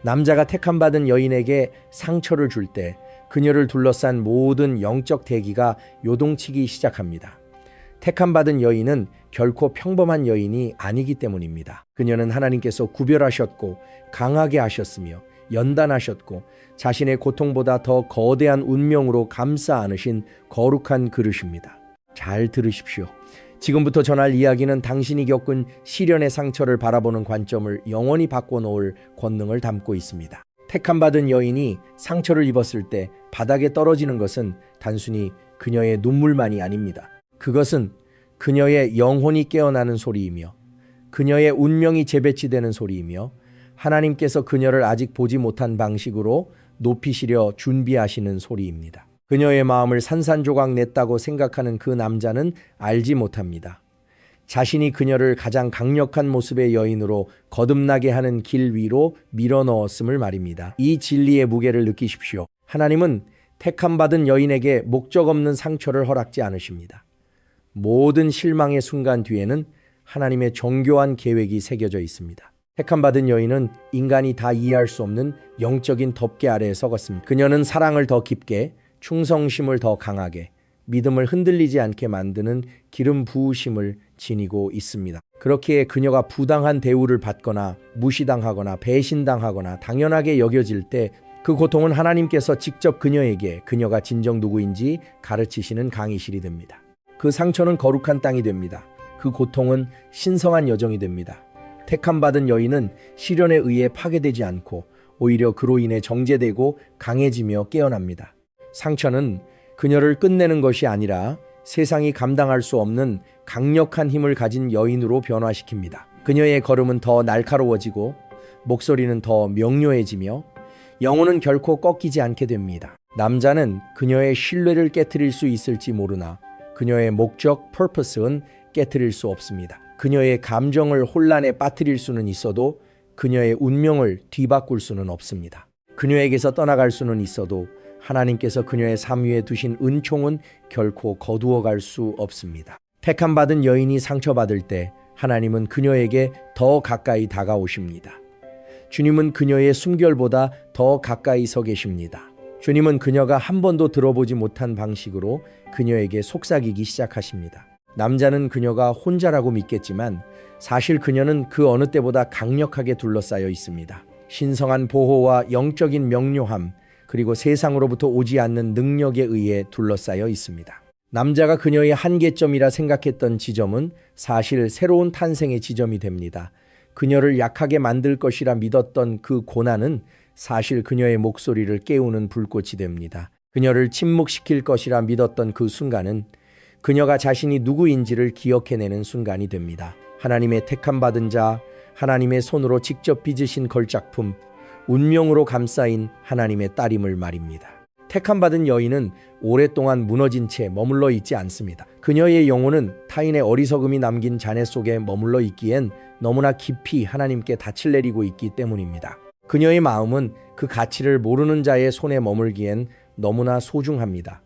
남자가 택함받은 여인에게 상처를 줄 때 그녀를 둘러싼 모든 영적 대기가 요동치기 시작합니다. 택함받은 여인은 결코 평범한 여인이 아니기 때문입니다. 그녀는 하나님께서 구별하셨고 강하게 하셨으며 연단하셨고 자신의 고통보다 더 거대한 운명으로 감싸 안으신 거룩한 그릇입니다. 잘 들으십시오. 지금부터 전할 이야기는 당신이 겪은 시련의 상처를 바라보는 관점을 영원히 바꿔놓을 권능을 담고 있습니다. 택함받은 여인이 상처를 입었을 때 바닥에 떨어지는 것은 단순히 그녀의 눈물만이 아닙니다. 그것은 그녀의 영혼이 깨어나는 소리이며 그녀의 운명이 재배치되는 소리이며 하나님께서 그녀를 아직 보지 못한 방식으로 높이시려 준비하시는 소리입니다. 그녀의 마음을 산산조각 냈다고 생각하는 그 남자는 알지 못합니다. 자신이 그녀를 가장 강력한 모습의 여인으로 거듭나게 하는 길 위로 밀어넣었음을 말입니다. 이 진리의 무게를 느끼십시오. 하나님은 택함받은 여인에게 목적 없는 상처를 허락지 않으십니다. 모든 실망의 순간 뒤에는 하나님의 정교한 계획이 새겨져 있습니다. 택함받은 여인은 인간이 다 이해할 수 없는 영적인 덮개 아래에 섰습니다. 그녀는 사랑을 더 깊게, 충성심을 더 강하게, 믿음을 흔들리지 않게 만드는 기름 부으심을 지니고 있습니다. 그렇기에 그녀가 부당한 대우를 받거나 무시당하거나 배신당하거나 당연하게 여겨질 때 그 고통은 하나님께서 직접 그녀에게 그녀가 진정 누구인지 가르치시는 강의실이 됩니다. 그 상처는 거룩한 땅이 됩니다. 그 고통은 신성한 여정이 됩니다. 택함받은 여인은 시련에 의해 파괴되지 않고 오히려 그로 인해 정제되고 강해지며 깨어납니다. 상처는 그녀를 끝내는 것이 아니라 세상이 감당할 수 없는 강력한 힘을 가진 여인으로 변화시킵니다. 그녀의 걸음은 더 날카로워지고 목소리는 더 명료해지며 영혼은 결코 꺾이지 않게 됩니다. 남자는 그녀의 신뢰를 깨트릴 수 있을지 모르나 그녀의 목적, purpose는 깨트릴 수 없습니다. 그녀의 감정을 혼란에 빠뜨릴 수는 있어도 그녀의 운명을 뒤바꿀 수는 없습니다. 그녀에게서 떠나갈 수는 있어도 하나님께서 그녀의 삶 위에 두신 은총은 결코 거두어갈 수 없습니다. 택함받은 여인이 상처받을 때 하나님은 그녀에게 더 가까이 다가오십니다. 주님은 그녀의 숨결보다 더 가까이 서 계십니다. 주님은 그녀가 한 번도 들어보지 못한 방식으로 그녀에게 속삭이기 시작하십니다. 남자는 그녀가 혼자라고 믿겠지만 사실 그녀는 그 어느 때보다 강력하게 둘러싸여 있습니다. 신성한 보호와 영적인 명료함, 그리고 세상으로부터 오지 않는 능력에 의해 둘러싸여 있습니다. 남자가 그녀의 한계점이라 생각했던 지점은 사실 새로운 탄생의 지점이 됩니다. 그녀를 약하게 만들 것이라 믿었던 그 고난은 사실 그녀의 목소리를 깨우는 불꽃이 됩니다. 그녀를 침묵시킬 것이라 믿었던 그 순간은 그녀가 자신이 누구인지를 기억해내는 순간이 됩니다. 하나님의 택함받은 자, 하나님의 손으로 직접 빚으신 걸작품, 운명으로 감싸인 하나님의 딸임을 말입니다. 택함받은 여인은 오랫동안 무너진 채 머물러 있지 않습니다. 그녀의 영혼은 타인의 어리석음이 남긴 잔해 속에 머물러 있기엔 너무나 깊이 하나님께 닻을 내리고 있기 때문입니다. 그녀의 마음은 그 가치를 모르는 자의 손에 머물기엔 너무나 소중합니다.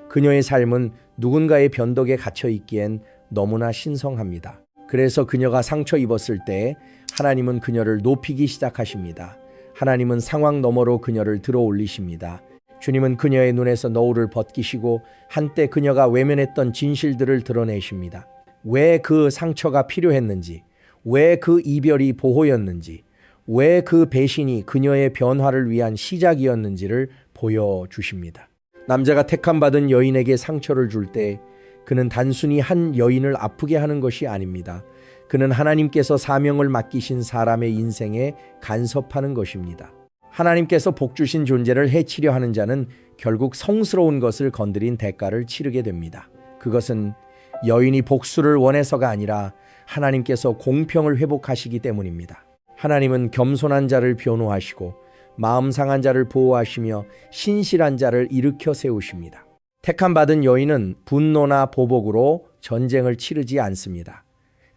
그녀의 삶은 누군가의 변덕에 갇혀 있기엔 너무나 신성합니다. 그래서 그녀가 상처 입었을 때 하나님은 그녀를 높이기 시작하십니다. 하나님은 상황 너머로 그녀를 들어 올리십니다. 주님은 그녀의 눈에서 너울을 벗기시고 한때 그녀가 외면했던 진실들을 드러내십니다. 왜 그 상처가 필요했는지, 왜 그 이별이 보호였는지, 왜 그 배신이 그녀의 변화를 위한 시작이었는지를 보여주십니다. 남자가 택함받은 여인에게 상처를 줄 때 그는 단순히 한 여인을 아프게 하는 것이 아닙니다. 그는 하나님께서 사명을 맡기신 사람의 인생에 간섭하는 것입니다. 하나님께서 복 주신 존재를 해치려 하는 자는 결국 성스러운 것을 건드린 대가를 치르게 됩니다. 그것은 여인이 복수를 원해서가 아니라 하나님께서 공평을 회복하시기 때문입니다. 하나님은 겸손한 자를 변호하시고 마음 상한 자를 보호하시며 신실한 자를 일으켜 세우십니다. 택함받은 여인은 분노나 보복으로 전쟁을 치르지 않습니다.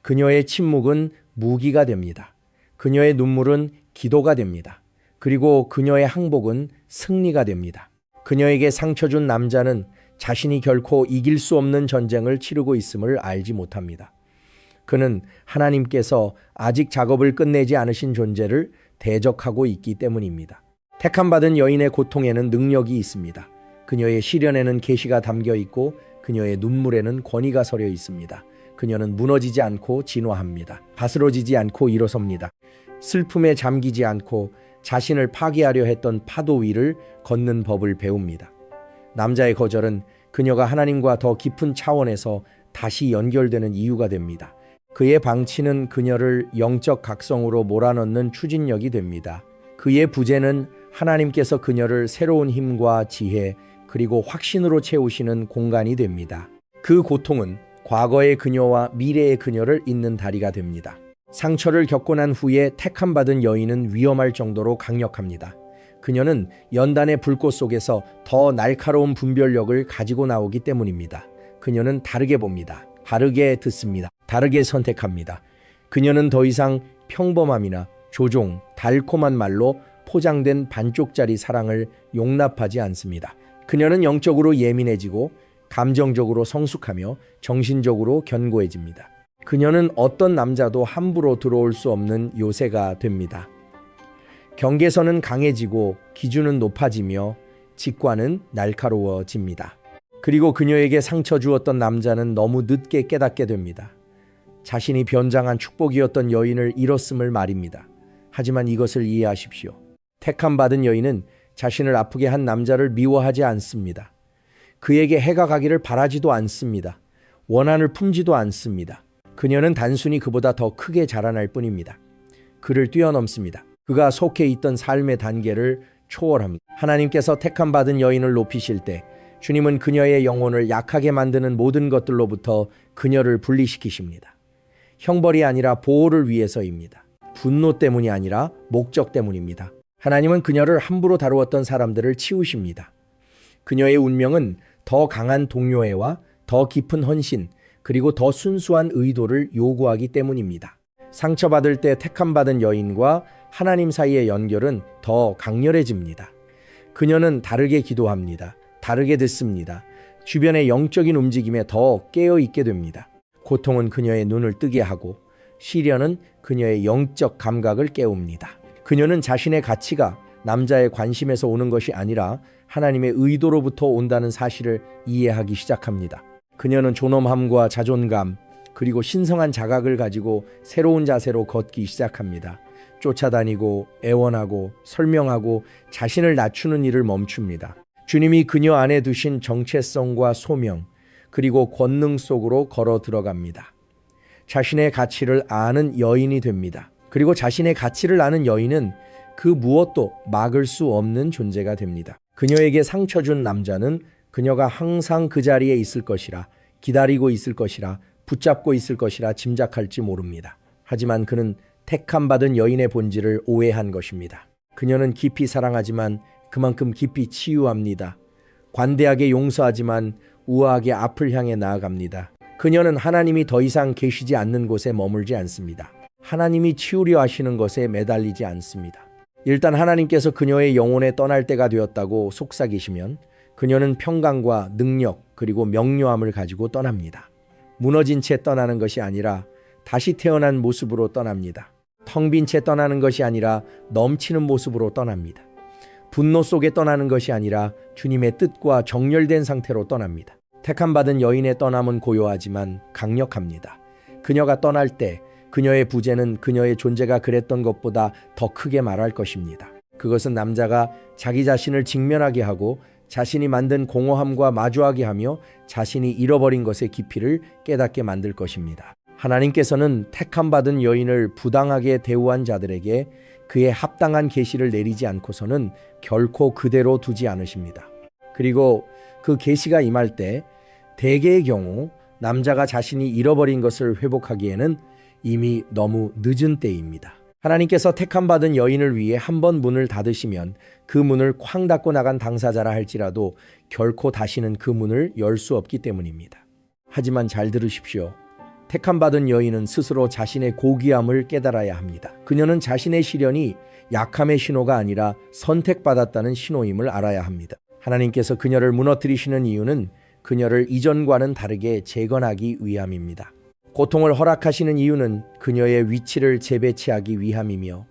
그녀의 침묵은 무기가 됩니다. 그녀의 눈물은 기도가 됩니다. 그리고 그녀의 항복은 승리가 됩니다. 그녀에게 상처 준 남자는 자신이 결코 이길 수 없는 전쟁을 치르고 있음을 알지 못합니다. 그는 하나님께서 아직 작업을 끝내지 않으신 존재를 대적하고 있기 때문입니다. 택함받은 여인의 고통에는 능력이 있습니다. 그녀의 시련에는 계시가 담겨 있고 그녀의 눈물에는 권위가 서려 있습니다. 그녀는 무너지지 않고 진화합니다. 바스러지지 않고 일어섭니다. 슬픔에 잠기지 않고 자신을 파괴하려 했던 파도 위를 걷는 법을 배웁니다. 남자의 거절은 그녀가 하나님과 더 깊은 차원에서 다시 연결되는 이유가 됩니다. 그의 방치는 그녀를 영적 각성으로 몰아넣는 추진력이 됩니다. 그의 부재는 하나님께서 그녀를 새로운 힘과 지혜 그리고 확신으로 채우시는 공간이 됩니다. 그 고통은 과거의 그녀와 미래의 그녀를 잇는 다리가 됩니다. 상처를 겪고 난 후에 택함받은 여인은 위험할 정도로 강력합니다. 그녀는 연단의 불꽃 속에서 더 날카로운 분별력을 가지고 나오기 때문입니다. 그녀는 다르게 봅니다. 다르게 듣습니다. 다르게 선택합니다. 그녀는 더 이상 평범함이나 조종, 달콤한 말로 포장된 반쪽짜리 사랑을 용납하지 않습니다. 그녀는 영적으로 예민해지고 감정적으로 성숙하며 정신적으로 견고해집니다. 그녀는 어떤 남자도 함부로 들어올 수 없는 요새가 됩니다. 경계선은 강해지고 기준은 높아지며 직관은 날카로워집니다. 그리고 그녀에게 상처 주었던 남자는 너무 늦게 깨닫게 됩니다. 자신이 변장한 축복이었던 여인을 잃었음을 말입니다. 하지만 이것을 이해하십시오. 택함받은 여인은 자신을 아프게 한 남자를 미워하지 않습니다. 그에게 해가 가기를 바라지도 않습니다. 원한을 품지도 않습니다. 그녀는 단순히 그보다 더 크게 자라날 뿐입니다. 그를 뛰어넘습니다. 그가 속해 있던 삶의 단계를 초월합니다. 하나님께서 택함받은 여인을 높이실 때 주님은 그녀의 영혼을 약하게 만드는 모든 것들로부터 그녀를 분리시키십니다. 형벌이 아니라 보호를 위해서입니다. 분노 때문이 아니라 목적 때문입니다. 하나님은 그녀를 함부로 다루었던 사람들을 치우십니다. 그녀의 운명은 더 강한 동료애와 더 깊은 헌신, 그리고 더 순수한 의도를 요구하기 때문입니다. 상처받을 때 택함받은 여인과 하나님 사이의 연결은 더 강렬해집니다. 그녀는 다르게 기도합니다. 다르게 듣습니다. 주변의 영적인 움직임에 더 깨어있게 됩니다. 고통은 그녀의 눈을 뜨게 하고 시련은 그녀의 영적 감각을 깨웁니다. 그녀는 자신의 가치가 남자의 관심에서 오는 것이 아니라 하나님의 의도로부터 온다는 사실을 이해하기 시작합니다. 그녀는 존엄함과 자존감 그리고 신성한 자각을 가지고 새로운 자세로 걷기 시작합니다. 쫓아다니고 애원하고 설명하고 자신을 낮추는 일을 멈춥니다. 주님이 그녀 안에 두신 정체성과 소명 그리고 권능 속으로 걸어 들어갑니다. 자신의 가치를 아는 여인이 됩니다. 그리고 자신의 가치를 아는 여인은 그 무엇도 막을 수 없는 존재가 됩니다. 그녀에게 상처 준 남자는 그녀가 항상 그 자리에 있을 것이라, 기다리고 있을 것이라, 붙잡고 있을 것이라 짐작할지 모릅니다. 하지만 그는 택함받은 여인의 본질을 오해한 것입니다. 그녀는 깊이 사랑하지만 그만큼 깊이 치유합니다. 관대하게 용서하지만 우아하게 앞을 향해 나아갑니다. 그녀는 하나님이 더 이상 계시지 않는 곳에 머물지 않습니다. 하나님이 치우려 하시는 것에 매달리지 않습니다. 일단 하나님께서 그녀의 영혼에 떠날 때가 되었다고 속삭이시면 그녀는 평강과 능력 그리고 명료함을 가지고 떠납니다. 무너진 채 떠나는 것이 아니라 다시 태어난 모습으로 떠납니다. 텅 빈 채 떠나는 것이 아니라 넘치는 모습으로 떠납니다. 분노 속에 떠나는 것이 아니라 주님의 뜻과 정렬된 상태로 떠납니다. 택함받은 여인의 떠남은 고요하지만 강력합니다. 그녀가 떠날 때 그녀의 부재는 그녀의 존재가 그랬던 것보다 더 크게 말할 것입니다. 그것은 남자가 자기 자신을 직면하게 하고 자신이 만든 공허함과 마주하게 하며 자신이 잃어버린 것의 깊이를 깨닫게 만들 것입니다. 하나님께서는 택함받은 여인을 부당하게 대우한 자들에게 그의 합당한 계시를 내리지 않고서는 결코 그대로 두지 않으십니다. 그리고 그 계시가 임할 때 대개의 경우 남자가 자신이 잃어버린 것을 회복하기에는 이미 너무 늦은 때입니다. 하나님께서 택함받은 여인을 위해 한 번 문을 닫으시면 그 문을 쾅 닫고 나간 당사자라 할지라도 결코 다시는 그 문을 열 수 없기 때문입니다. 하지만 잘 들으십시오. 택함받은 여인은 스스로 자신의 고귀함을 깨달아야 합니다. 그녀는 자신의 시련이 약함의 신호가 아니라 선택받았다는 신호임을 알아야 합니다. 하나님께서 그녀를 무너뜨리시는 이유는 그녀를 이전과는 다르게 재건하기 위함입니다. 고통을 허락하시는 이유는 그녀의 위치를 재배치하기 위함이며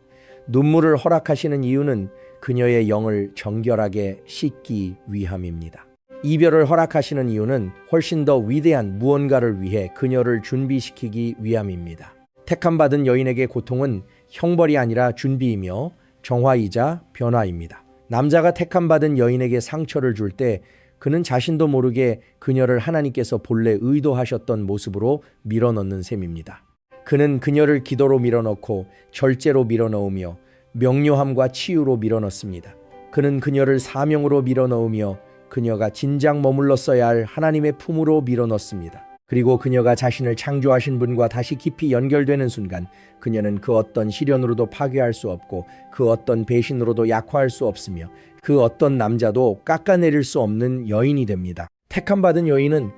눈물을 허락하시는 이유는 그녀의 영을 정결하게 씻기 위함입니다. 이별을 허락하시는 이유는 훨씬 더 위대한 무언가를 위해 그녀를 준비시키기 위함입니다. 택함받은 여인에게 고통은 형벌이 아니라 준비이며 정화이자 변화입니다. 남자가 택함받은 여인에게 상처를 줄 때 그는 자신도 모르게 그녀를 하나님께서 본래 의도하셨던 모습으로 밀어넣는 셈입니다. 그는 그녀를 기도로 밀어넣고 절제로 밀어넣으며 명료함과 치유로 밀어넣습니다. 그는 그녀를 사명으로 밀어넣으며 그녀가 진작 머물렀어야 할 하나님의 품으로 밀어넣습니다. 그리고 그녀가 자신을 창조하신 분과 다시 깊이 연결되는 순간 그녀는 그 어떤 시련으로도 파괴할 수 없고 그 어떤 배신으로도 약화할 수 없으며 그 어떤 남자도 깎아내릴 수 없는 여인이 됩니다. 택함받은 여인은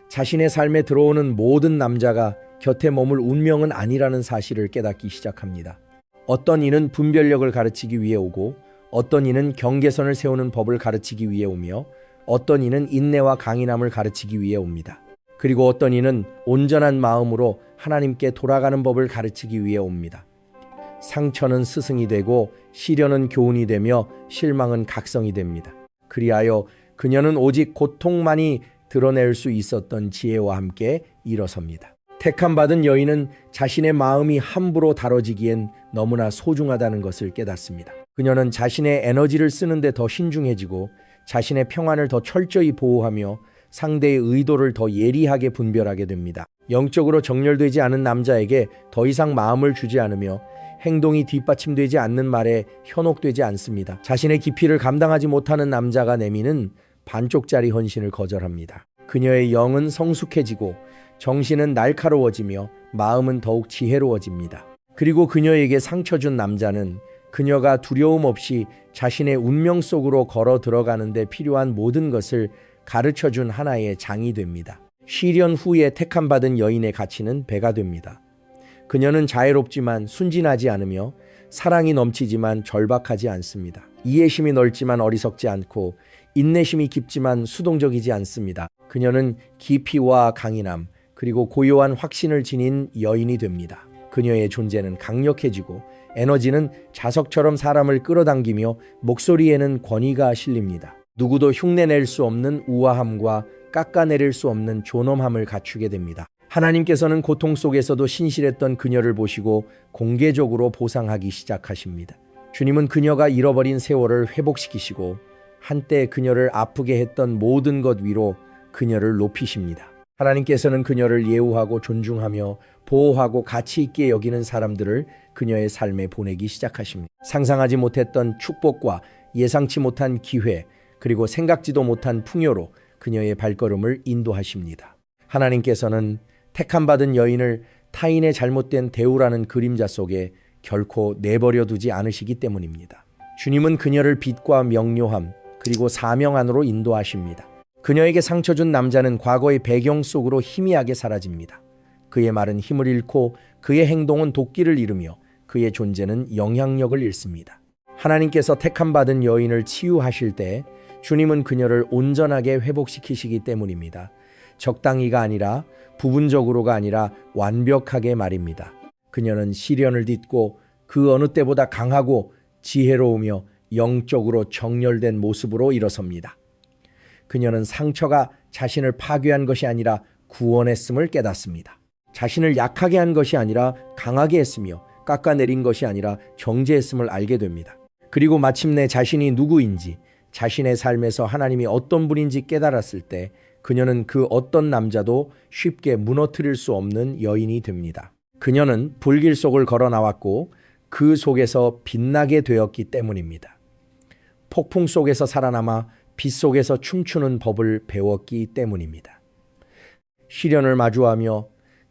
자신의 삶에 들어오는 모든 남자가 곁에 머물 운명은 아니라는 사실을 깨닫기 시작합니다. 어떤 이는 분별력을 가르치기 위해 오고 어떤 이는 경계선을 세우는 법을 가르치기 위해 오며 어떤 이는 인내와 강인함을 가르치기 위해 옵니다. 그리고 어떤 이는 온전한 마음으로 하나님께 돌아가는 법을 가르치기 위해 옵니다. 상처는 스승이 되고 시련은 교훈이 되며 실망은 각성이 됩니다. 그리하여 그녀는 오직 고통만이 드러낼 수 있었던 지혜와 함께 일어섭니다. 택함받은 여인은 자신의 마음이 함부로 다뤄지기엔 너무나 소중하다는 것을 깨닫습니다. 그녀는 자신의 에너지를 쓰는데 더 신중해지고 자신의 평안을 더 철저히 보호하며 상대의 의도를 더 예리하게 분별하게 됩니다. 영적으로 정렬되지 않은 남자에게 더 이상 마음을 주지 않으며 행동이 뒷받침되지 않는 말에 현혹되지 않습니다. 자신의 깊이를 감당하지 못하는 남자가 내미는 반쪽짜리 헌신을 거절합니다. 그녀의 영은 성숙해지고 정신은 날카로워지며 마음은 더욱 지혜로워집니다. 그리고 그녀에게 상처 준 남자는 그녀가 두려움 없이 자신의 운명 속으로 걸어 들어가는 데 필요한 모든 것을 가르쳐준 하나의 장이 됩니다. 시련 후에 택함받은 여인의 가치는 배가 됩니다. 그녀는 자애롭지만 순진하지 않으며 사랑이 넘치지만 절박하지 않습니다. 이해심이 넓지만 어리석지 않고 인내심이 깊지만 수동적이지 않습니다. 그녀는 깊이와 강인함 그리고 고요한 확신을 지닌 여인이 됩니다. 그녀의 존재는 강력해지고 에너지는 자석처럼 사람을 끌어당기며 목소리에는 권위가 실립니다. 누구도 흉내낼 수 없는 우아함과 깎아내릴 수 없는 존엄함을 갖추게 됩니다. 하나님께서는 고통 속에서도 신실했던 그녀를 보시고 공개적으로 보상하기 시작하십니다. 주님은 그녀가 잃어버린 세월을 회복시키시고 한때 그녀를 아프게 했던 모든 것 위로 그녀를 높이십니다. 하나님께서는 그녀를 예우하고 존중하며 보호하고 가치 있게 여기는 사람들을 그녀의 삶에 보내기 시작하십니다. 상상하지 못했던 축복과 예상치 못한 기회 그리고 생각지도 못한 풍요로 그녀의 발걸음을 인도하십니다. 하나님께서는 택함받은 여인을 타인의 잘못된 대우라는 그림자 속에 결코 내버려 두지 않으시기 때문입니다. 주님은 그녀를 빛과 명료함 그리고 사명 안으로 인도하십니다. 그녀에게 상처 준 남자는 과거의 배경 속으로 희미하게 사라집니다. 그의 말은 힘을 잃고 그의 행동은 도끼를 잃으며 그의 존재는 영향력을 잃습니다. 하나님께서 택함받은 여인을 치유하실 때 주님은 그녀를 온전하게 회복시키시기 때문입니다. 적당히가 아니라 부분적으로가 아니라 완벽하게 말입니다. 그녀는 시련을 딛고 그 어느 때보다 강하고 지혜로우며 영적으로 정렬된 모습으로 일어섭니다. 그녀는 상처가 자신을 파괴한 것이 아니라 구원했음을 깨닫습니다. 자신을 약하게 한 것이 아니라 강하게 했으며 깎아내린 것이 아니라 정죄했음을 알게 됩니다. 그리고 마침내 자신이 누구인지 자신의 삶에서 하나님이 어떤 분인지 깨달았을 때 그녀는 그 어떤 남자도 쉽게 무너뜨릴 수 없는 여인이 됩니다. 그녀는 불길 속을 걸어 나왔고 그 속에서 빛나게 되었기 때문입니다. 폭풍 속에서 살아남아 빛 속에서 춤추는 법을 배웠기 때문입니다. 시련을 마주하며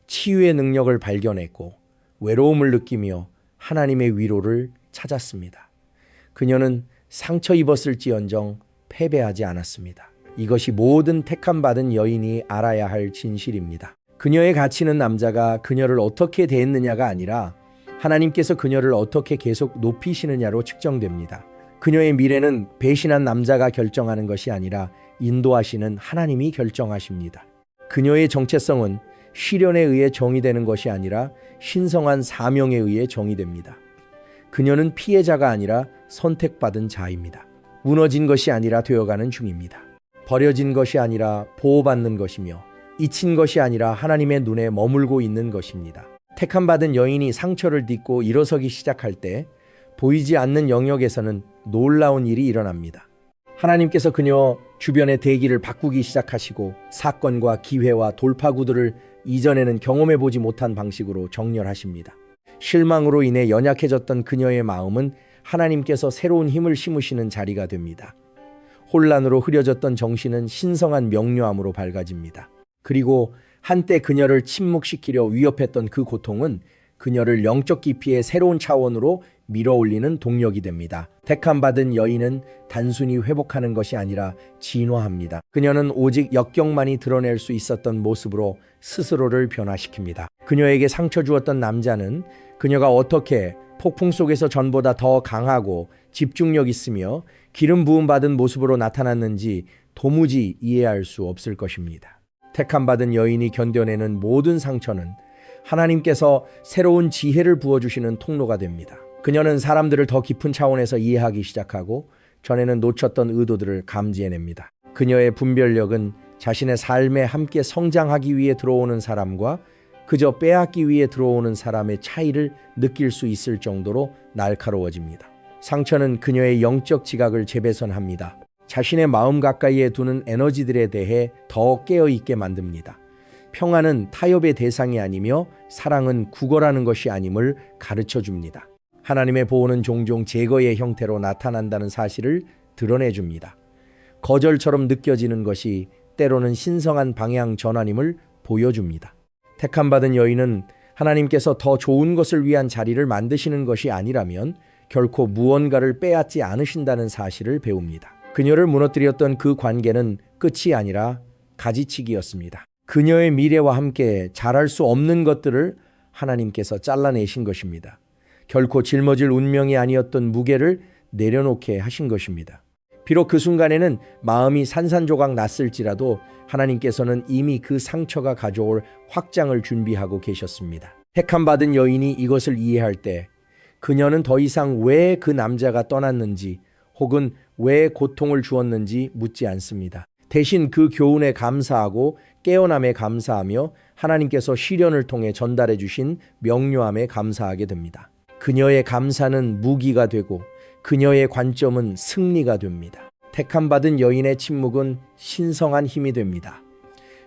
치유의 능력을 발견했고 외로움을 느끼며 하나님의 위로를 찾았습니다. 그녀는 상처 입었을지언정 패배하지 않았습니다. 이것이 모든 택함받은 여인이 알아야 할 진실입니다. 그녀의 가치는 남자가 그녀를 어떻게 대했느냐가 아니라 하나님께서 그녀를 어떻게 계속 높이시느냐로 측정됩니다. 그녀의 미래는 배신한 남자가 결정하는 것이 아니라 인도하시는 하나님이 결정하십니다. 그녀의 정체성은 시련에 의해 정의되는 것이 아니라 신성한 사명에 의해 정의됩니다. 그녀는 피해자가 아니라 선택받은 자입니다. 무너진 것이 아니라 되어가는 중입니다. 버려진 것이 아니라 보호받는 것이며 잊힌 것이 아니라 하나님의 눈에 머물고 있는 것입니다. 택함받은 여인이 상처를 딛고 일어서기 시작할 때 보이지 않는 영역에서는 놀라운 일이 일어납니다. 하나님께서 그녀 주변의 대기를 바꾸기 시작하시고 사건과 기회와 돌파구들을 이전에는 경험해 보지 못한 방식으로 정렬하십니다. 실망으로 인해 연약해졌던 그녀의 마음은 하나님께서 새로운 힘을 심으시는 자리가 됩니다. 혼란으로 흐려졌던 정신은 신성한 명료함으로 밝아집니다. 그리고 한때 그녀를 침묵시키려 위협했던 그 고통은 그녀를 영적 깊이의 새로운 차원으로 밀어올리는 동력이 됩니다. 택함받은 여인은 단순히 회복하는 것이 아니라 진화합니다. 그녀는 오직 역경만이 드러낼 수 있었던 모습으로 스스로를 변화시킵니다. 그녀에게 상처 주었던 남자는 그녀가 어떻게 폭풍 속에서 전보다 더 강하고 집중력 있으며 기름 부음 받은 모습으로 나타났는지 도무지 이해할 수 없을 것입니다. 택함받은 여인이 견뎌내는 모든 상처는 하나님께서 새로운 지혜를 부어주시는 통로가 됩니다. 그녀는 사람들을 더 깊은 차원에서 이해하기 시작하고 전에는 놓쳤던 의도들을 감지해냅니다. 그녀의 분별력은 자신의 삶에 함께 성장하기 위해 들어오는 사람과 그저 빼앗기 위해 들어오는 사람의 차이를 느낄 수 있을 정도로 날카로워집니다. 상처는 그녀의 영적 지각을 재배선합니다. 자신의 마음 가까이에 두는 에너지들에 대해 더 깨어있게 만듭니다. 평안은 타협의 대상이 아니며 사랑은 구걸하는 것이 아님을 가르쳐 줍니다. 하나님의 보호는 종종 제거의 형태로 나타난다는 사실을 드러내줍니다. 거절처럼 느껴지는 것이 때로는 신성한 방향 전환임을 보여줍니다. 택함받은 여인은 하나님께서 더 좋은 것을 위한 자리를 만드시는 것이 아니라면 결코 무언가를 빼앗지 않으신다는 사실을 배웁니다. 그녀를 무너뜨렸던 그 관계는 끝이 아니라 가지치기였습니다. 그녀의 미래와 함께 잘할 수 없는 것들을 하나님께서 잘라내신 것입니다. 결코 짊어질 운명이 아니었던 무게를 내려놓게 하신 것입니다. 비록 그 순간에는 마음이 산산조각 났을지라도 하나님께서는 이미 그 상처가 가져올 확장을 준비하고 계셨습니다. 택함받은 여인이 이것을 이해할 때 그녀는 더 이상 왜 그 남자가 떠났는지 혹은 왜 고통을 주었는지 묻지 않습니다. 대신 그 교훈에 감사하고 깨어남에 감사하며 하나님께서 시련을 통해 전달해 주신 명료함에 감사하게 됩니다. 그녀의 감사는 무기가 되고 그녀의 관점은 승리가 됩니다. 택함받은 여인의 침묵은 신성한 힘이 됩니다.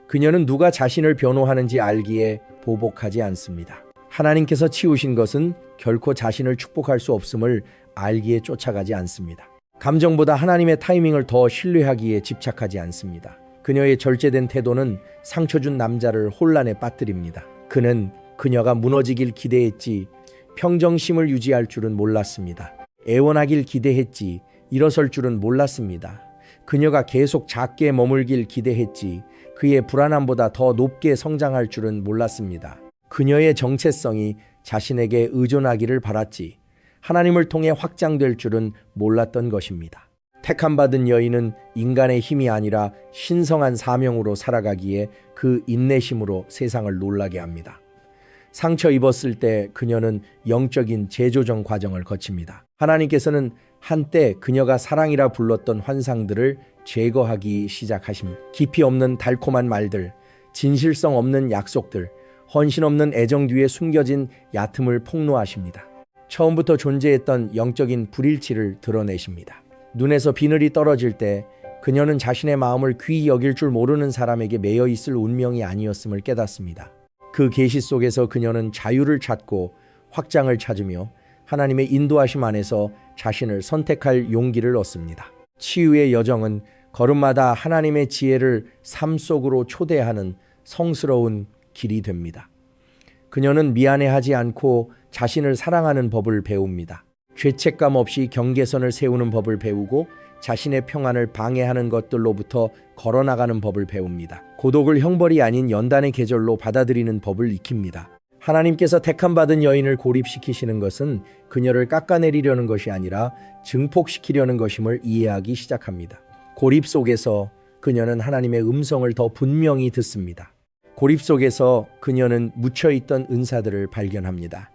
그녀는 누가 자신을 변호하는지 알기에 보복하지 않습니다. 하나님께서 치우신 것은 결코 자신을 축복할 수 없음을 알기에 쫓아가지 않습니다. 감정보다 하나님의 타이밍을 더 신뢰하기에 집착하지 않습니다. 그녀의 절제된 태도는 상처 준 남자를 혼란에 빠뜨립니다. 그는 그녀가 무너지길 기대했지 평정심을 유지할 줄은 몰랐습니다. 애원하길 기대했지 일어설 줄은 몰랐습니다. 그녀가 계속 작게 머물길 기대했지 그의 불안함보다 더 높게 성장할 줄은 몰랐습니다. 그녀의 정체성이 자신에게 의존하기를 바랐지 하나님을 통해 확장될 줄은 몰랐던 것입니다. 택함받은 여인은 인간의 힘이 아니라 신성한 사명으로 살아가기에 그 인내심으로 세상을 놀라게 합니다. 상처 입었을 때 그녀는 영적인 재조정 과정을 거칩니다. 하나님께서는 한때 그녀가 사랑이라 불렀던 환상들을 제거하기 시작하십니다. 깊이 없는 달콤한 말들, 진실성 없는 약속들, 헌신 없는 애정 뒤에 숨겨진 얕음을 폭로하십니다. 처음부터 존재했던 영적인 불일치를 드러내십니다. 눈에서 비늘이 떨어질 때 그녀는 자신의 마음을 귀히 여길 줄 모르는 사람에게 매여 있을 운명이 아니었음을 깨닫습니다. 그 계시 속에서 그녀는 자유를 찾고 확장을 찾으며 하나님의 인도하심 안에서 자신을 선택할 용기를 얻습니다. 치유의 여정은 걸음마다 하나님의 지혜를 삶 속으로 초대하는 성스러운 길이 됩니다. 그녀는 미안해하지 않고 자신을 사랑하는 법을 배웁니다. 죄책감 없이 경계선을 세우는 법을 배우고 자신의 평안을 방해하는 것들로부터 걸어나가는 법을 배웁니다. 고독을 형벌이 아닌 연단의 계절로 받아들이는 법을 익힙니다. 하나님께서 택함받은 여인을 고립시키시는 것은 그녀를 깎아내리려는 것이 아니라 증폭시키려는 것임을 이해하기 시작합니다. 고립 속에서 그녀는 하나님의 음성을 더 분명히 듣습니다. 고립 속에서 그녀는 묻혀있던 은사들을 발견합니다.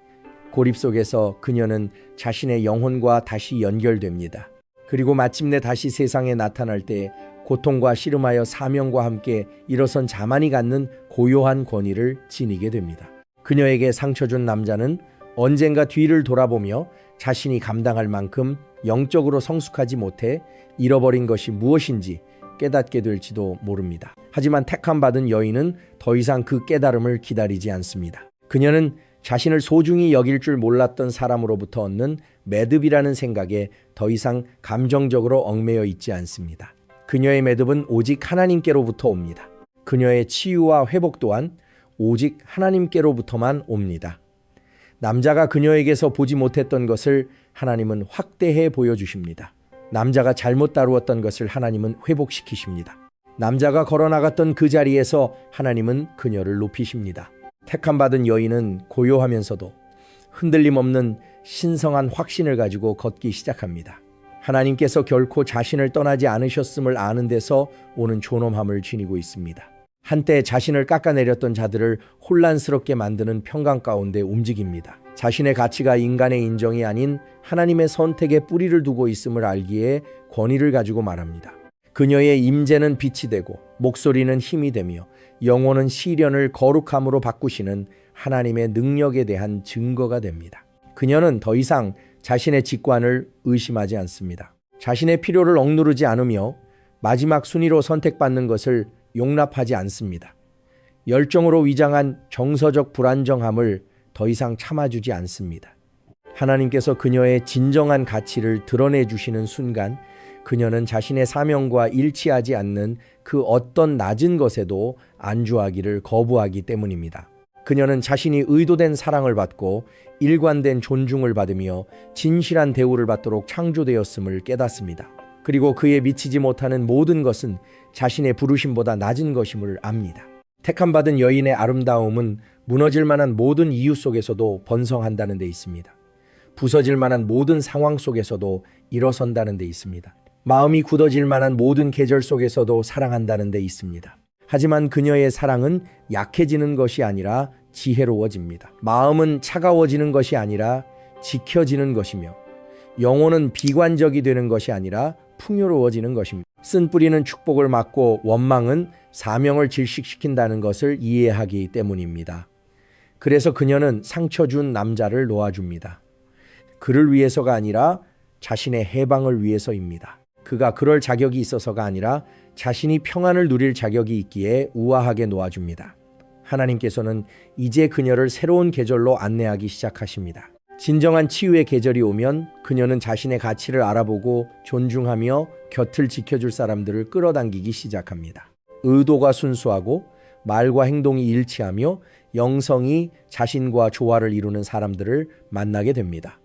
고립 속에서 그녀는 자신의 영혼과 다시 연결됩니다. 그리고 마침내 다시 세상에 나타날 때 고통과 씨름하여 사명과 함께 일어선 자만이 갖는 고요한 권위를 지니게 됩니다. 그녀에게 상처 준 남자는 언젠가 뒤를 돌아보며 자신이 감당할 만큼 영적으로 성숙하지 못해 잃어버린 것이 무엇인지 깨닫게 될지도 모릅니다. 하지만 택함받은 여인은 더 이상 그 깨달음을 기다리지 않습니다. 그녀는 자신을 소중히 여길 줄 몰랐던 사람으로부터 얻는 매듭이라는 생각에 더 이상 감정적으로 얽매여 있지 않습니다. 그녀의 매듭은 오직 하나님께로부터 옵니다. 그녀의 치유와 회복 또한 오직 하나님께로부터만 옵니다. 남자가 그녀에게서 보지 못했던 것을 하나님은 확대해 보여주십니다. 남자가 잘못 다루었던 것을 하나님은 회복시키십니다. 남자가 걸어나갔던 그 자리에서 하나님은 그녀를 높이십니다. 택함받은 여인은 고요하면서도 흔들림 없는 신성한 확신을 가지고 걷기 시작합니다. 하나님께서 결코 자신을 떠나지 않으셨음을 아는 데서 오는 존엄함을 지니고 있습니다. 한때 자신을 깎아내렸던 자들을 혼란스럽게 만드는 평강 가운데 움직입니다. 자신의 가치가 인간의 인정이 아닌 하나님의 선택에 뿌리를 두고 있음을 알기에 권위를 가지고 말합니다. 그녀의 임재는 빛이 되고 목소리는 힘이 되며 영혼은 시련을 거룩함으로 바꾸시는 하나님의 능력에 대한 증거가 됩니다. 그녀는 더 이상 자신의 직관을 의심하지 않습니다. 자신의 필요를 억누르지 않으며 마지막 순위로 선택받는 것을 용납하지 않습니다. 열정으로 위장한 정서적 불안정함을 더 이상 참아주지 않습니다. 하나님께서 그녀의 진정한 가치를 드러내 주시는 순간 그녀는 자신의 사명과 일치하지 않는 그 어떤 낮은 것에도 안주하기를 거부하기 때문입니다. 그녀는 자신이 의도된 사랑을 받고 일관된 존중을 받으며 진실한 대우를 받도록 창조되었음을 깨닫습니다. 그리고 그에 미치지 못하는 모든 것은 자신의 부르심보다 낮은 것임을 압니다. 택함받은 여인의 아름다움은 무너질 만한 모든 이유 속에서도 번성한다는 데 있습니다. 부서질 만한 모든 상황 속에서도 일어선다는 데 있습니다. 마음이 굳어질 만한 모든 계절 속에서도 사랑한다는 데 있습니다. 하지만 그녀의 사랑은 약해지는 것이 아니라 지혜로워집니다. 마음은 차가워지는 것이 아니라 지켜지는 것이며 영혼은 비관적이 되는 것이 아니라 풍요로워지는 것입니다. 쓴 뿌리는 축복을 막고 원망은 사명을 질식시킨다는 것을 이해하기 때문입니다. 그래서 그녀는 상처 준 남자를 놓아줍니다. 그를 위해서가 아니라 자신의 해방을 위해서입니다. 그가 그럴 자격이 있어서가 아니라 자신이 평안을 누릴 자격이 있기에 우아하게 놓아줍니다. 하나님께서는 이제 그녀를 새로운 계절로 안내하기 시작하십니다. 진정한 치유의 계절이 오면 그녀는 자신의 가치를 알아보고 존중하며 곁을 지켜줄 사람들을 끌어당기기 시작합니다. 의도가 순수하고 말과 행동이 일치하며 영성이 자신과 조화를 이루는 사람들을 만나게 됩니다.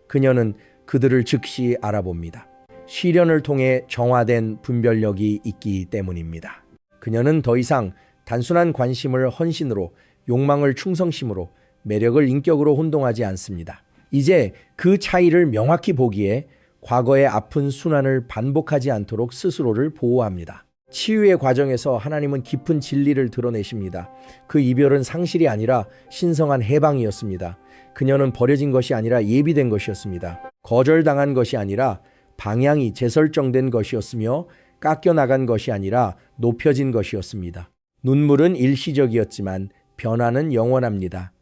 그녀는 그들을 즉시 알아봅니다. 시련을 통해 정화된 분별력이 있기 때문입니다. 그녀는 더 이상 단순한 관심을 헌신으로, 욕망을 충성심으로, 매력을 인격으로 혼동하지 않습니다. 이제 그 차이를 명확히 보기에 과거의 아픈 순환을 반복하지 않도록 스스로를 보호합니다. 치유의 과정에서 하나님은 깊은 진리를 드러내십니다. 그 이별은 상실이 아니라 신성한 해방이었습니다. 그녀는 버려진 것이 아니라 예비된 것이었습니다. 거절당한 것이 아니라 방향이 재설정된 것이었으며 깎여나간 것이 아니라 높여진 것이었습니다. 눈물은 일시적이었지만 변화는 영원합니다.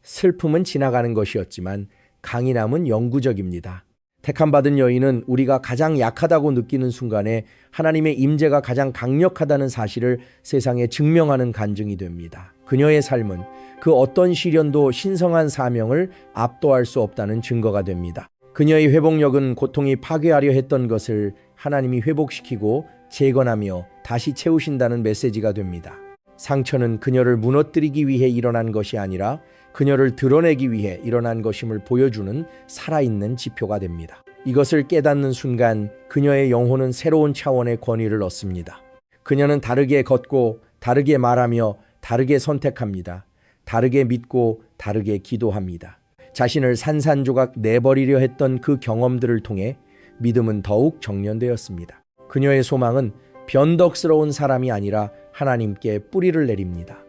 슬픔은 지나가는 것이었지만 강인함은 영구적입니다. 택함받은 여인은 우리가 가장 약하다고 느끼는 순간에 하나님의 임재가 가장 강력하다는 사실을 세상에 증명하는 간증이 됩니다. 그녀의 삶은 그 어떤 시련도 신성한 사명을 압도할 수 없다는 증거가 됩니다. 그녀의 회복력은 고통이 파괴하려 했던 것을 하나님이 회복시키고 재건하며 다시 채우신다는 메시지가 됩니다. 상처는 그녀를 무너뜨리기 위해 일어난 것이 아니라 그녀를 드러내기 위해 일어난 것임을 보여주는 살아있는 지표가 됩니다. 이것을 깨닫는 순간 그녀의 영혼은 새로운 차원의 권위를 얻습니다. 그녀는 다르게 걷고 다르게 말하며 다르게 선택합니다. 다르게 믿고 다르게 기도합니다. 자신을 산산조각 내버리려 했던 그 경험들을 통해 믿음은 더욱 정련되었습니다. 그녀의 소망은 변덕스러운 사람이 아니라 하나님께 뿌리를 내립니다.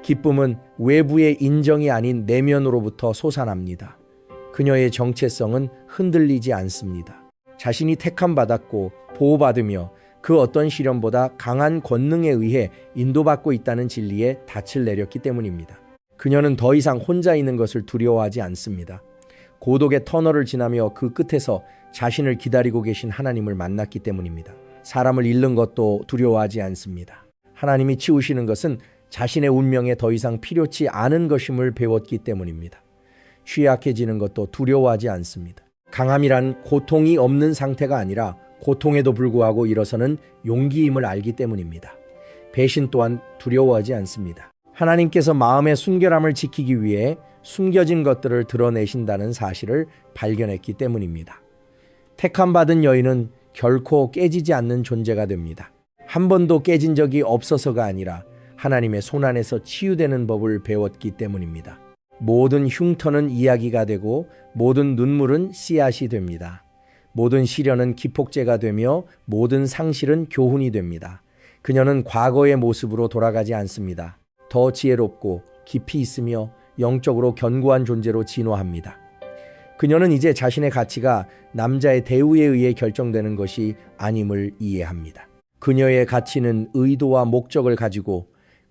기쁨은 외부의 인정이 아닌 내면으로부터 솟아납니다. 그녀의 정체성은 흔들리지 않습니다. 자신이 택함받았고 보호받으며 그 어떤 시련보다 강한 권능에 의해 인도받고 있다는 진리에 닻을 내렸기 때문입니다. 그녀는 더 이상 혼자 있는 것을 두려워하지 않습니다. 고독의 터널을 지나며 그 끝에서 자신을 기다리고 계신 하나님을 만났기 때문입니다. 사람을 잃는 것도 두려워하지 않습니다. 하나님이 치우시는 것은 자신의 운명에 더 이상 필요치 않은 것임을 배웠기 때문입니다. 취약해지는 것도 두려워하지 않습니다. 강함이란 고통이 없는 상태가 아니라 고통에도 불구하고 일어서는 용기임을 알기 때문입니다. 배신 또한 두려워하지 않습니다. 하나님께서 마음의 순결함을 지키기 위해 숨겨진 것들을 드러내신다는 사실을 발견했기 때문입니다. 택함받은 여인은 결코 깨지지 않는 존재가 됩니다. 한 번도 깨진 적이 없어서가 아니라 하나님의 손안에서 치유되는 법을 배웠기 때문입니다. 모든 흉터는 이야기가 되고 모든 눈물은 씨앗이 됩니다. 모든 시련은 기폭제가 되며 모든 상실은 교훈이 됩니다. 그녀는 과거의 모습으로 돌아가지 않습니다. 더 지혜롭고 깊이 있으며 영적으로 견고한 존재로 진화합니다. 그녀는 이제 자신의 가치가 남자의 대우에 의해 결정되는 것이 아님을 이해합니다. 그녀의 가치는 의도와 목적을 가지고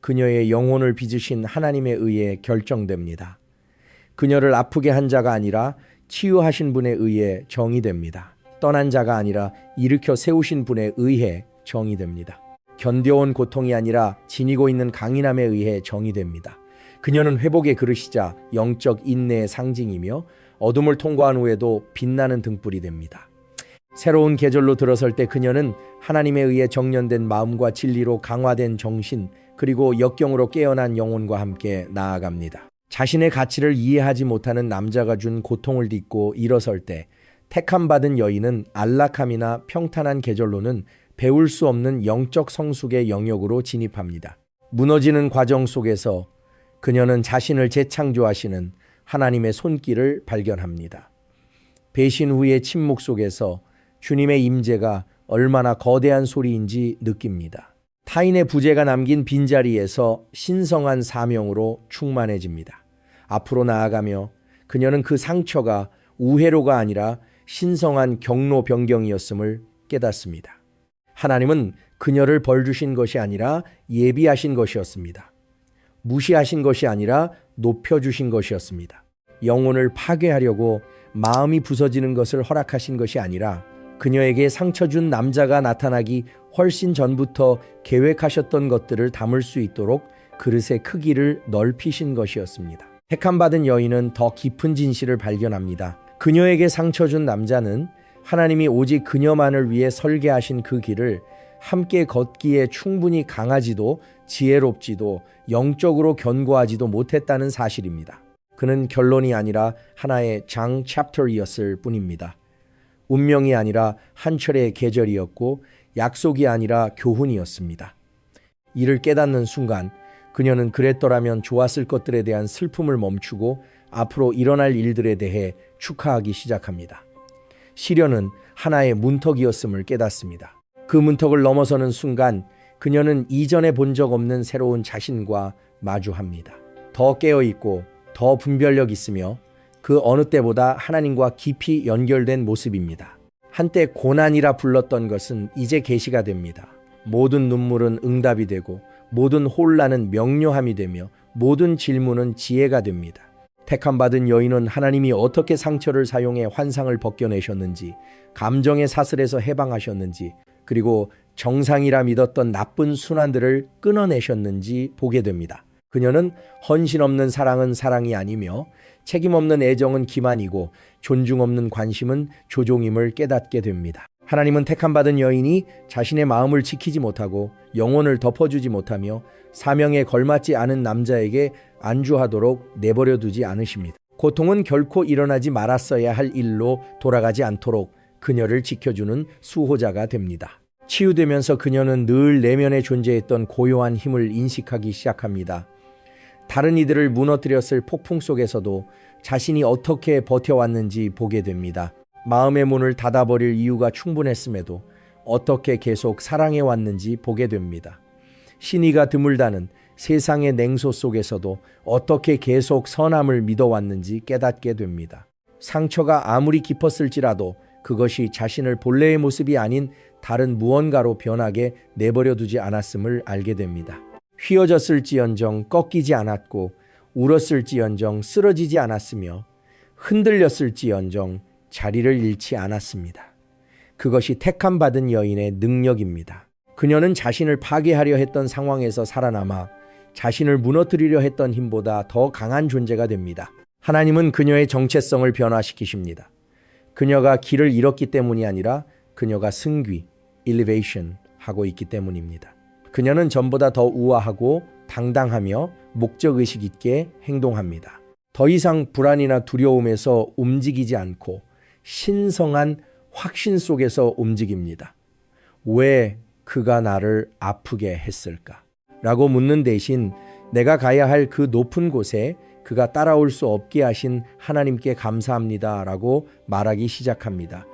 그녀의 영혼을 빚으신 하나님에 의해 결정됩니다. 그녀를 아프게 한 자가 아니라 치유하신 분에 의해 정의됩니다. 떠난 자가 아니라 일으켜 세우신 분에 의해 정의됩니다. 견뎌온 고통이 아니라 지니고 있는 강인함에 의해 정의됩니다. 그녀는 회복의 그릇이자 영적 인내의 상징이며 어둠을 통과한 후에도 빛나는 등불이 됩니다. 새로운 계절로 들어설 때 그녀는 하나님에 의해 정련된 마음과 진리로 강화된 정신 그리고 역경으로 깨어난 영혼과 함께 나아갑니다. 자신의 가치를 이해하지 못하는 남자가 준 고통을 딛고 일어설 때 택함받은 여인은 안락함이나 평탄한 계절로는 배울 수 없는 영적 성숙의 영역으로 진입합니다. 무너지는 과정 속에서 그녀는 자신을 재창조하시는 하나님의 손길을 발견합니다. 배신 후의 침묵 속에서 주님의 임재가 얼마나 거대한 소리인지 느낍니다. 타인의 부재가 남긴 빈자리에서 신성한 사명으로 충만해집니다. 앞으로 나아가며 그녀는 그 상처가 우회로가 아니라 신성한 경로 변경이었음을 깨닫습니다. 하나님은 그녀를 벌주신 것이 아니라 예비하신 것이었습니다. 무시하신 것이 아니라 높여주신 것이었습니다. 영혼을 파괴하려고 마음이 부서지는 것을 허락하신 것이 아니라 그녀에게 상처 준 남자가 나타나기 훨씬 전부터 계획하셨던 것들을 담을 수 있도록 그릇의 크기를 넓히신 것이었습니다. 택함받은 여인은 더 깊은 진실을 발견합니다. 그녀에게 상처 준 남자는 하나님이 오직 그녀만을 위해 설계하신 그 길을 함께 걷기에 충분히 강하지도 지혜롭지도 영적으로 견고하지도 못했다는 사실입니다. 그는 결론이 아니라 하나의 장 챕터이었을 뿐입니다. 운명이 아니라 한 철의 계절이었고 약속이 아니라 교훈이었습니다. 이를 깨닫는 순간 그녀는 그랬더라면 좋았을 것들에 대한 슬픔을 멈추고 앞으로 일어날 일들에 대해 축하하기 시작합니다. 시련은 하나의 문턱이었음을 깨닫습니다. 그 문턱을 넘어서는 순간 그녀는 이전에 본 적 없는 새로운 자신과 마주합니다. 더 깨어있고 더 분별력 있으며 그 어느 때보다 하나님과 깊이 연결된 모습입니다. 한때 고난이라 불렀던 것은 이제 계시가 됩니다. 모든 눈물은 응답이 되고 모든 혼란은 명료함이 되며 모든 질문은 지혜가 됩니다. 택함받은 여인은 하나님이 어떻게 상처를 사용해 환상을 벗겨내셨는지, 감정의 사슬에서 해방하셨는지, 그리고 정상이라 믿었던 나쁜 순환들을 끊어내셨는지 보게 됩니다. 그녀는 헌신 없는 사랑은 사랑이 아니며 책임 없는 애정은 기만이고 존중 없는 관심은 조종임을 깨닫게 됩니다. 하나님은 택함받은 여인이 자신의 마음을 지키지 못하고 영혼을 덮어주지 못하며 사명에 걸맞지 않은 남자에게 안주하도록 내버려 두지 않으십니다. 고통은 결코 일어나지 말았어야 할 일로 돌아가지 않도록 그녀를 지켜주는 수호자가 됩니다. 치유되면서 그녀는 늘 내면에 존재했던 고요한 힘을 인식하기 시작합니다. 다른 이들을 무너뜨렸을 폭풍 속에서도 자신이 어떻게 버텨왔는지 보게 됩니다. 마음의 문을 닫아버릴 이유가 충분했음에도 어떻게 계속 사랑해왔는지 보게 됩니다. 신의가 드물다는 세상의 냉소 속에서도 어떻게 계속 선함을 믿어왔는지 깨닫게 됩니다. 상처가 아무리 깊었을지라도 그것이 자신을 본래의 모습이 아닌 다른 무언가로 변하게 내버려 두지 않았음을 알게 됩니다. 휘어졌을지언정 꺾이지 않았고 울었을지언정 쓰러지지 않았으며 흔들렸을지언정 자리를 잃지 않았습니다. 그것이 택함 받은 여인의 능력입니다. 그녀는 자신을 파괴하려 했던 상황에서 살아남아 자신을 무너뜨리려 했던 힘보다 더 강한 존재가 됩니다. 하나님은 그녀의 정체성을 변화시키십니다. 그녀가 길을 잃었기 때문이 아니라 그녀가 승귀, elevation 하고 있기 때문입니다. 그녀는 전보다 더 우아하고 당당하며 목적의식 있게 행동합니다. 더 이상 불안이나 두려움에서 움직이지 않고 신성한 확신 속에서 움직입니다. 왜 그가 나를 아프게 했을까? 라고 묻는 대신 내가 가야 할 그 높은 곳에 그가 따라올 수 없게 하신 하나님께 감사합니다 라고 말하기 시작합니다.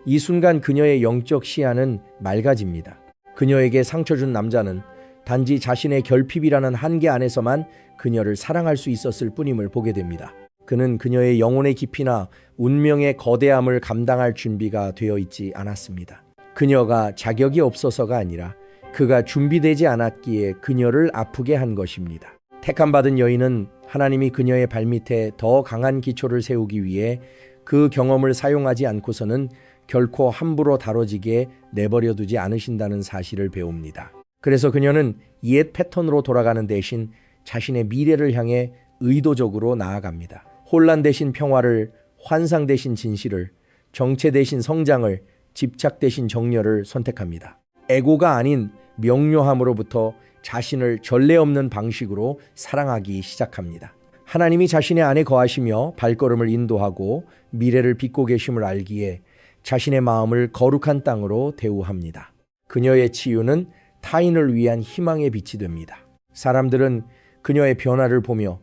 이 순간 그녀의 영적 시야는 맑아집니다. 그녀에게 상처 준 남자는 단지 자신의 결핍이라는 한계 안에서만 그녀를 사랑할 수 있었을 뿐임을 보게 됩니다. 그는 그녀의 영혼의 깊이나 운명의 거대함을 감당할 준비가 되어 있지 않았습니다. 그녀가 자격이 없어서가 아니라 그가 준비되지 않았기에 그녀를 아프게 한 것입니다. 택함받은 여인은 하나님이 그녀의 발밑에 더 강한 기초를 세우기 위해 그 경험을 사용하지 않고서는 결코 함부로 다뤄지게 내버려 두지 않으신다는 사실을 배웁니다. 그래서 그녀는 옛 패턴으로 돌아가는 대신 자신의 미래를 향해 의도적으로 나아갑니다. 혼란 대신 평화를, 환상 대신 진실을, 정체 대신 성장을, 집착 대신 정렬을 선택합니다. 에고가 아닌 명료함으로부터 자신을 전례 없는 방식으로 사랑하기 시작합니다. 하나님이 자신의 안에 거하시며 발걸음을 인도하고 미래를 빚고 계심을 알기에 자신의 마음을 거룩한 땅으로 대우합니다. 그녀의 치유는 타인을 위한 희망의 빛이 됩니다. 사람들은 그녀의 변화를 보며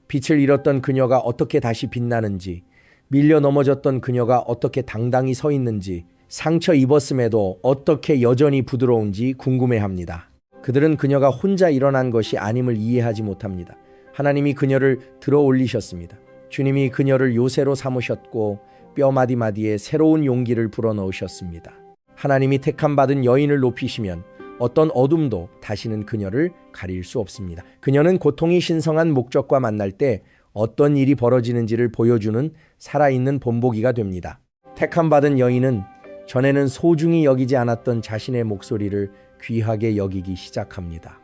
빛을 잃었던 그녀가 어떻게 다시 빛나는지, 밀려 넘어졌던 그녀가 어떻게 당당히 서 있는지, 상처 입었음에도 어떻게 여전히 부드러운지 궁금해합니다. 그들은 그녀가 혼자 일어난 것이 아님을 이해하지 못합니다. 하나님이 그녀를 들어 올리셨습니다. 주님이 그녀를 요새로 삼으셨고 뼈 마디마디에 새로운 용기를 불어넣으셨습니다. 하나님이 택함 받은 여인을 높이시면 어떤 어둠도 다시는 그녀를 가릴 수 없습니다. 그녀는 고통이 신성한 목적과 만날 때 어떤 일이 벌어지는지를 보여주는 살아있는 본보기가 됩니다. 택함 받은 여인은 전에는 소중히 여기지 않았던 자신의 목소리를 귀하게 여기기 시작합니다.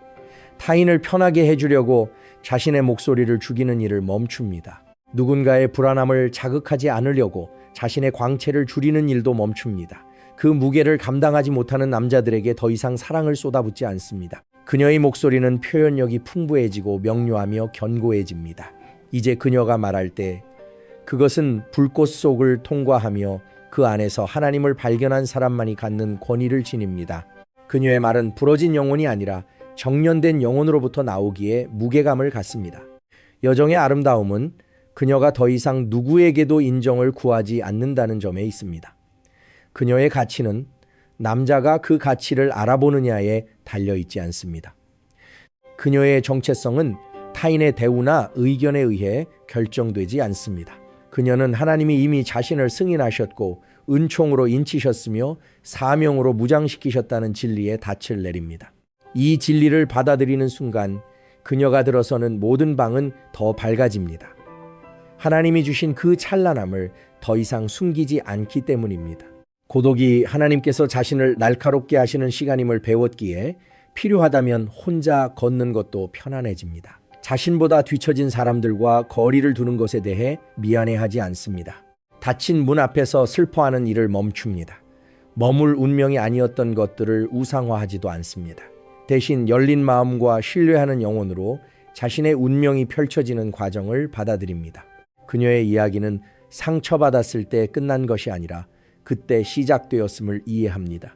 타인을 편하게 해주려고 자신의 목소리를 죽이는 일을 멈춥니다. 누군가의 불안함을 자극하지 않으려고 자신의 광채를 줄이는 일도 멈춥니다. 그 무게를 감당하지 못하는 남자들에게 더 이상 사랑을 쏟아붓지 않습니다. 그녀의 목소리는 표현력이 풍부해지고 명료하며 견고해집니다. 이제 그녀가 말할 때 그것은 불꽃 속을 통과하며 그 안에서 하나님을 발견한 사람만이 갖는 권위를 지닙니다. 그녀의 말은 부러진 영혼이 아니라 정련된 영혼으로부터 나오기에 무게감을 갖습니다. 여정의 아름다움은 그녀가 더 이상 누구에게도 인정을 구하지 않는다는 점에 있습니다. 그녀의 가치는 남자가 그 가치를 알아보느냐에 달려있지 않습니다. 그녀의 정체성은 타인의 대우나 의견에 의해 결정되지 않습니다. 그녀는 하나님이 이미 자신을 승인하셨고 은총으로 인치셨으며 사명으로 무장시키셨다는 진리에 닻을 내립니다. 이 진리를 받아들이는 순간 그녀가 들어서는 모든 방은 더 밝아집니다. 하나님이 주신 그 찬란함을 더 이상 숨기지 않기 때문입니다. 고독이 하나님께서 자신을 날카롭게 하시는 시간임을 배웠기에 필요하다면 혼자 걷는 것도 편안해집니다. 자신보다 뒤처진 사람들과 거리를 두는 것에 대해 미안해하지 않습니다. 닫힌 문 앞에서 슬퍼하는 일을 멈춥니다. 머물 운명이 아니었던 것들을 우상화하지도 않습니다. 대신 열린 마음과 신뢰하는 영혼으로 자신의 운명이 펼쳐지는 과정을 받아들입니다. 그녀의 이야기는 상처받았을 때 끝난 것이 아니라 그때 시작되었음을 이해합니다.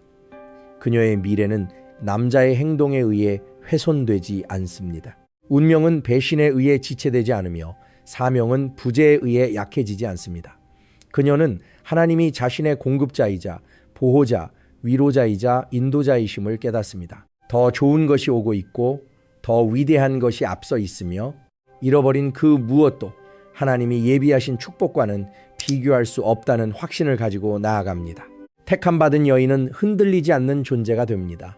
그녀의 미래는 남자의 행동에 의해 훼손되지 않습니다. 운명은 배신에 의해 지체되지 않으며 사명은 부재에 의해 약해지지 않습니다. 그녀는 하나님이 자신의 공급자이자 보호자, 위로자이자 인도자이심을 깨닫습니다. 더 좋은 것이 오고 있고 더 위대한 것이 앞서 있으며 잃어버린 그 무엇도 하나님이 예비하신 축복과는 비교할 수 없다는 확신을 가지고 나아갑니다. 택함받은 여인은 흔들리지 않는 존재가 됩니다.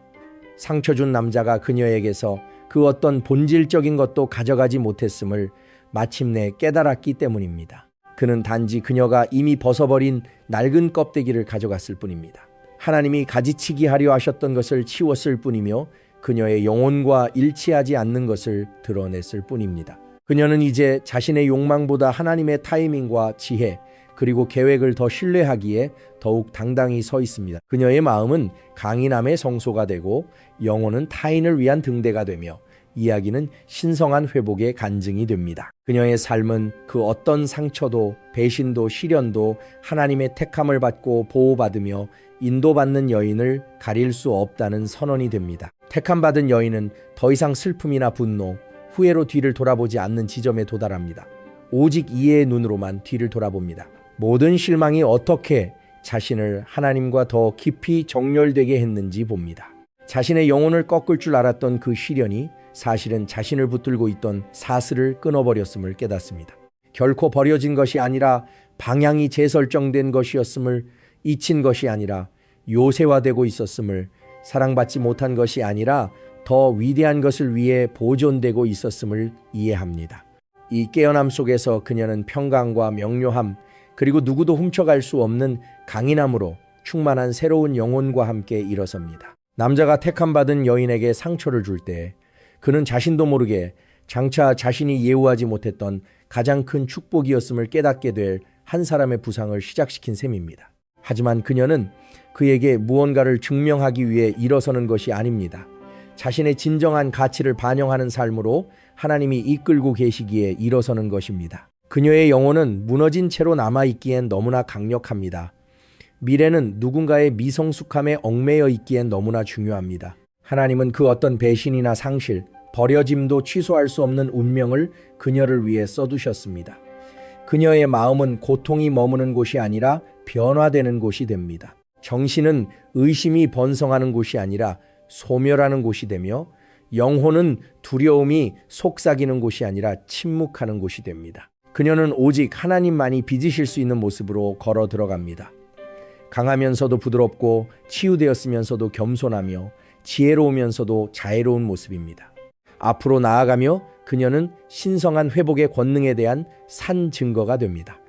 상처 준 남자가 그녀에게서 그 어떤 본질적인 것도 가져가지 못했음을 마침내 깨달았기 때문입니다. 그는 단지 그녀가 이미 벗어버린 낡은 껍데기를 가져갔을 뿐입니다. 하나님이 가지치기 하려 하셨던 것을 치웠을 뿐이며 그녀의 영혼과 일치하지 않는 것을 드러냈을 뿐입니다. 그녀는 이제 자신의 욕망보다 하나님의 타이밍과 지혜 그리고 계획을 더 신뢰하기에 더욱 당당히 서 있습니다. 그녀의 마음은 강인함의 성소가 되고 영혼은 타인을 위한 등대가 되며 이야기는 신성한 회복의 간증이 됩니다. 그녀의 삶은 그 어떤 상처도 배신도 시련도 하나님의 택함을 받고 보호받으며 인도받는 여인을 가릴 수 없다는 선언이 됩니다. 택함받은 여인은 더 이상 슬픔이나 분노, 후회로 뒤를 돌아보지 않는 지점에 도달합니다. 오직 이해의 눈으로만 뒤를 돌아봅니다. 모든 실망이 어떻게 자신을 하나님과 더 깊이 정렬되게 했는지 봅니다. 자신의 영혼을 꺾을 줄 알았던 그 시련이 사실은 자신을 붙들고 있던 사슬을 끊어버렸음을 깨닫습니다. 결코 버려진 것이 아니라 방향이 재설정된 것이었음을, 잊힌 것이 아니라 요새화되고 있었음을, 사랑받지 못한 것이 아니라 더 위대한 것을 위해 보존되고 있었음을 이해합니다. 이 깨어남 속에서 그녀는 평강과 명료함 그리고 누구도 훔쳐갈 수 없는 강인함으로 충만한 새로운 영혼과 함께 일어섭니다. 남자가 택함받은 여인에게 상처를 줄 때 그는 자신도 모르게 장차 자신이 예우하지 못했던 가장 큰 축복이었음을 깨닫게 될 한 사람의 부상을 시작시킨 셈입니다. 하지만 그녀는 그에게 무언가를 증명하기 위해 일어서는 것이 아닙니다. 자신의 진정한 가치를 반영하는 삶으로 하나님이 이끌고 계시기에 일어서는 것입니다. 그녀의 영혼은 무너진 채로 남아있기엔 너무나 강력합니다. 미래는 누군가의 미성숙함에 얽매여 있기엔 너무나 중요합니다. 하나님은 그 어떤 배신이나 상실, 버려짐도 취소할 수 없는 운명을 그녀를 위해 써두셨습니다. 그녀의 마음은 고통이 머무는 곳이 아니라 변화되는 곳이 됩니다. 정신은 의심이 번성하는 곳이 아니라 소멸하는 곳이 되며 영혼은 두려움이 속삭이는 곳이 아니라 침묵하는 곳이 됩니다. 그녀는 오직 하나님만이 빚으실 수 있는 모습으로 걸어 들어갑니다. 강하면서도 부드럽고 치유되었으면서도 겸손하며 지혜로우면서도 자애로운 모습입니다. 앞으로 나아가며 그녀는 신성한 회복의 권능에 대한 산 증거가 됩니다.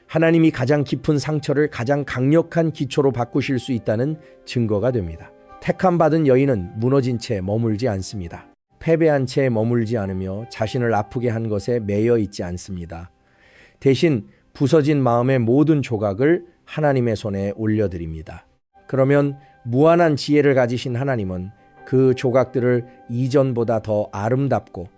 하나님이 가장 깊은 상처를 가장 강력한 기초로 바꾸실 수 있다는 증거가 됩니다. 택함받은 여인은 무너진 채 머물지 않습니다. 패배한 채 머물지 않으며 자신을 아프게 한 것에 매여 있지 않습니다. 대신 부서진 마음의 모든 조각을 하나님의 손에 올려드립니다. 그러면 무한한 지혜를 가지신 하나님은 그 조각들을 이전보다 더 아름답고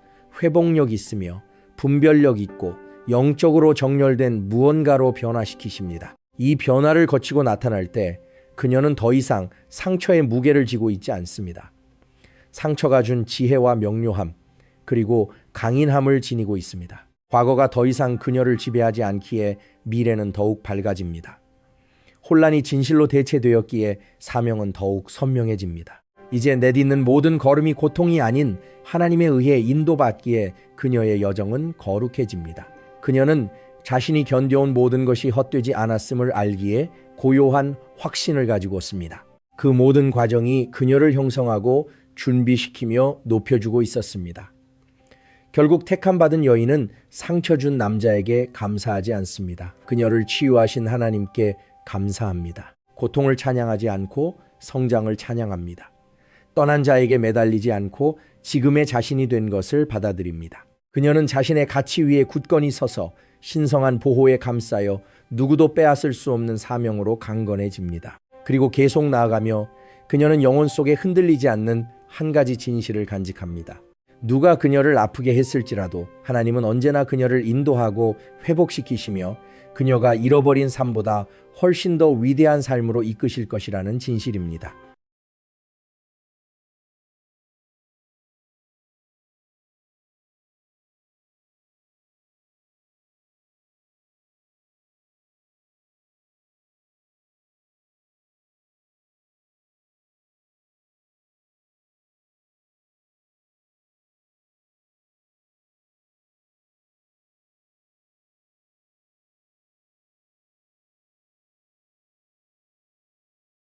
회복력 있으며 분별력 있고 영적으로 정렬된 무언가로 변화시키십니다. 이 변화를 거치고 나타날 때 그녀는 더 이상 상처의 무게를 지고 있지 않습니다. 상처가 준 지혜와 명료함 그리고 강인함을 지니고 있습니다. 과거가 더 이상 그녀를 지배하지 않기에 미래는 더욱 밝아집니다. 혼란이 진실로 대체되었기에 사명은 더욱 선명해집니다. 이제 내딛는 모든 걸음이 고통이 아닌 하나님에 의해 인도받기에 그녀의 여정은 거룩해집니다. 그녀는 자신이 견뎌온 모든 것이 헛되지 않았음을 알기에 고요한 확신을 가지고 씁니다. 그 모든 과정이 그녀를 형성하고 준비시키며 높여주고 있었습니다. 결국 택함받은 여인은 상처 준 남자에게 감사하지 않습니다. 그녀를 치유하신 하나님께 감사합니다. 고통을 찬양하지 않고 성장을 찬양합니다. 떠난 자에게 매달리지 않고 지금의 자신이 된 것을 받아들입니다. 그녀는 자신의 가치 위에 굳건히 서서 신성한 보호에 감싸여 누구도 빼앗을 수 없는 사명으로 강건해집니다. 그리고 계속 나아가며 그녀는 영혼 속에 흔들리지 않는 한 가지 진실을 간직합니다. 누가 그녀를 아프게 했을지라도 하나님은 언제나 그녀를 인도하고 회복시키시며 그녀가 잃어버린 삶보다 훨씬 더 위대한 삶으로 이끄실 것이라는 진실입니다.